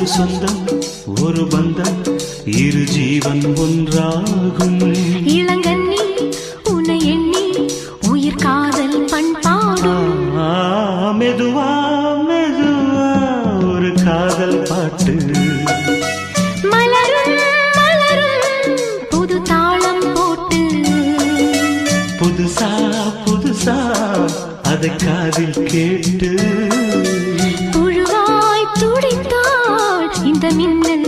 ஒரு சொந்தம் ஒரு பந்தம் இரு ஜீவன் ஒன்றாகும். இளங்கண்ணி உன்னை எண்ணி உயிர் காதல் பண்பாடும். மெதுவா மெதுவா ஒரு காதல் பாட்டு மலரும் மலரும் புது தாளம் போட்டு புதுசா புதுசா அதை காதில் கேட்டு புழுவாய் துடித்தாள் இந்த மின்னல்